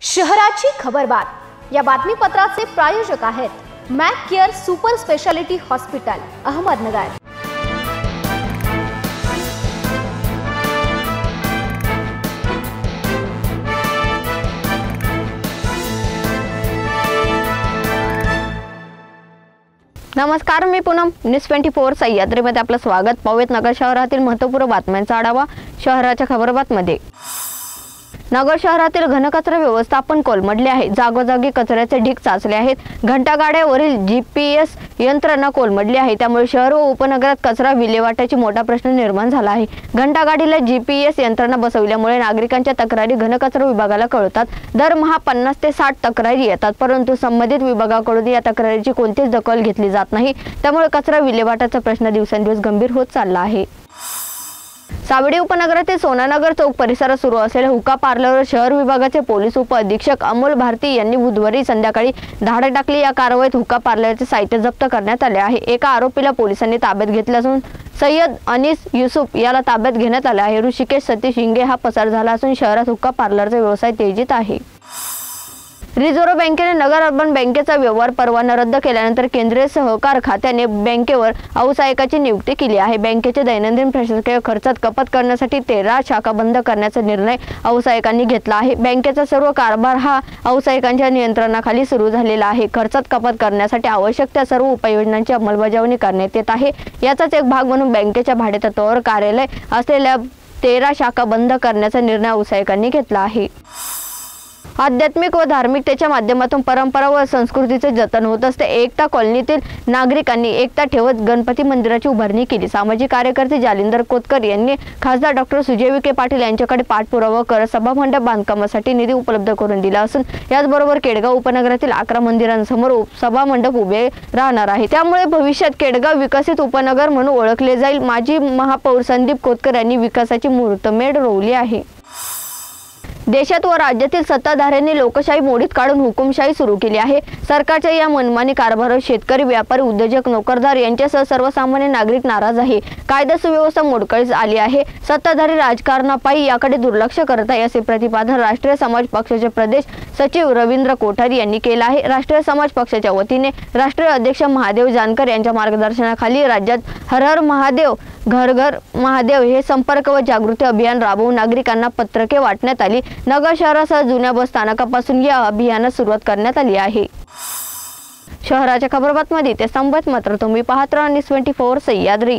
शहराची खबरबात या बातमीपत्राचे प्रायोजक आहेत Mac care super speciality hospital Ahmednagar. नमस्कार, मी पूनम न्यूज 24 सह्याद्रीमध्ये आपलं स्वागत। पाहूयात नगर शहरातील महत्त्वपूर्ण बातम्यांचा आढावा शहराच्या खबरबातमध्ये। नगर शहरातील घनकचरा व्यवस्थापन कोलमडले आहे। जागोजागी कचऱ्याचे ढीग साचले आहेत। घंटागाड्यावरील GPS यंत्रणा कोलमडली आहे, त्यामुळे शहर व उपनगरात कचरा विल्हेवाटाची मोठा प्रश्न निर्माण झाला आहे। घंटागाडीला GPS यंत्रणा बसवल्यामुळे नागरिकांच्या तक्रारी घनकचरा विभागाला कळतात। दरमहा 50 ते 60 तक्रारी येतात, परंतु संबंधित विभागाकडून या तक्रारीची कोणतीच दखल घेतली जात नाही। त्यामुळे कचरा विल्हेवाटाचा प्रश्न दिवसेंदिवस गंभीर होत चालला आहे। सावडी उपनगरातील सोनानगर चौक परिसरात सुरू असलेल्या हुक्का पार्लरवर शहर विभागाचे पोलीस उप अधीक्षक अमोल भारती यांनी बुधवारी संध्याकाळी धाड टाकली। या कारवाईत हुक्का पार्लरचे साहित्य जप्त करण्यात आले आहे। एका आरोपीला पोलिसांनी ताब्यात घेतले असून सय्यद अनीस युसुफ याला ताब्यात घेण्यात आले आहे। ऋषिकेश सतीश हिंगे हा पसार झाला असून शहरात हुक्का पार्लरचा व्यवसाय तेजीत आहे। रिझर्व्ह बँकेने नगर अर्बन बँकेचा व्यवहार परवाना रद्द केल्यानंतर केंद्रीय सहकार खात्याने बँकेवर व्यावसायिकाची नियुक्ती केली आहे। बँकेचे दैनंदिन प्रशासकीय खर्चात कपात करण्यासाठी 13 शाखा बंद करण्याचा निर्णय व्यावसायिकांनी घेतला आहे। बँकेचा सर्व कारभार हा व्यावसायिकांच्या नियंत्रणाखाली सुरू झालेला आहे। खर्चात कपात करण्यासाठी आवश्यक त्या सर्व उपाययोजनांची अंमलबजावणी करण्यात येत आहे। याचाच एक भाग म्हणून बँकेच्या भाडेतत्त्वावर कार्यालय असलेल्या 13 शाखा बंद करण्याचा निर्णय व्यावसायिकांनी घेतला आहे। आध्यात्मिक व धार्मिकतेच्या माध्यमातून परंपरा व संस्कृतीचे जतन होत असते। एकता कॉलनीतील नागरिकांनी एकता ठेवत गणपती मंदिराची उभारणी केली। सामाजिक कार्यकर्ते जालिंदर कोतकर यांनी खासदार डॉक्टर सुजय विखे पाटील यांच्याकडे पाठपुरावा करत सभामंडप बांधकामासाठी निधी उपलब्ध करून दिला असून याचबरोबर केडगाव उपनगरातील 11 मंदिरांसमोर सभामंडप उभे राहणार आहे। त्यामुळे भविष्यात केडगाव विकसित उपनगर म्हणून ओळखले जाईल। माजी महापौर संदीप कोतकर यांनी विकासाची मुहूर्तमेढ रोवली आहे। देशात व राज्यातील सत्ताधाऱ्यांनी लोकशाही मोडीत काढून हुकुमशाही सुरू केली आहे। सरकारच्या या मनमानी कारभारावर शेतकरी, व्यापारी, उद्योजक, नोकरदार यांच्यासह सर्वसामान्य नागरिक नाराज आहे। कायदा सुव्यवस्था मोडकळीस आली आहे। सत्ताधारी राजकारणापायी याकडे दुर्लक्ष करत आहे, असे प्रतिपादन राष्ट्रीय समाज पक्षाचे प्रदेश सचिव रवींद्र कोठारी यांनी केले आहे। राष्ट्रीय समाज पक्षाच्या वतीने राष्ट्रीय अध्यक्ष महादेव जानकर यांच्या मार्गदर्शनाखाली राज्यात हर हर महादेव घर घर महादेव हे संपर्क व जागृती अभियान राबवून नागरिकांना पत्रके वाटण्यात आली। नगर शहरासह जुन्या बस स्थानकापासून या अभियानास सुरुवात करण्यात आली आहे। शहराच्या खबरबातमध्ये ते संबंध मात्र तुम्ही पाहत राहा news 24 Sahyadri.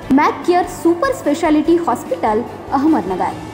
Mac care super speciality hospital Ahmednagar.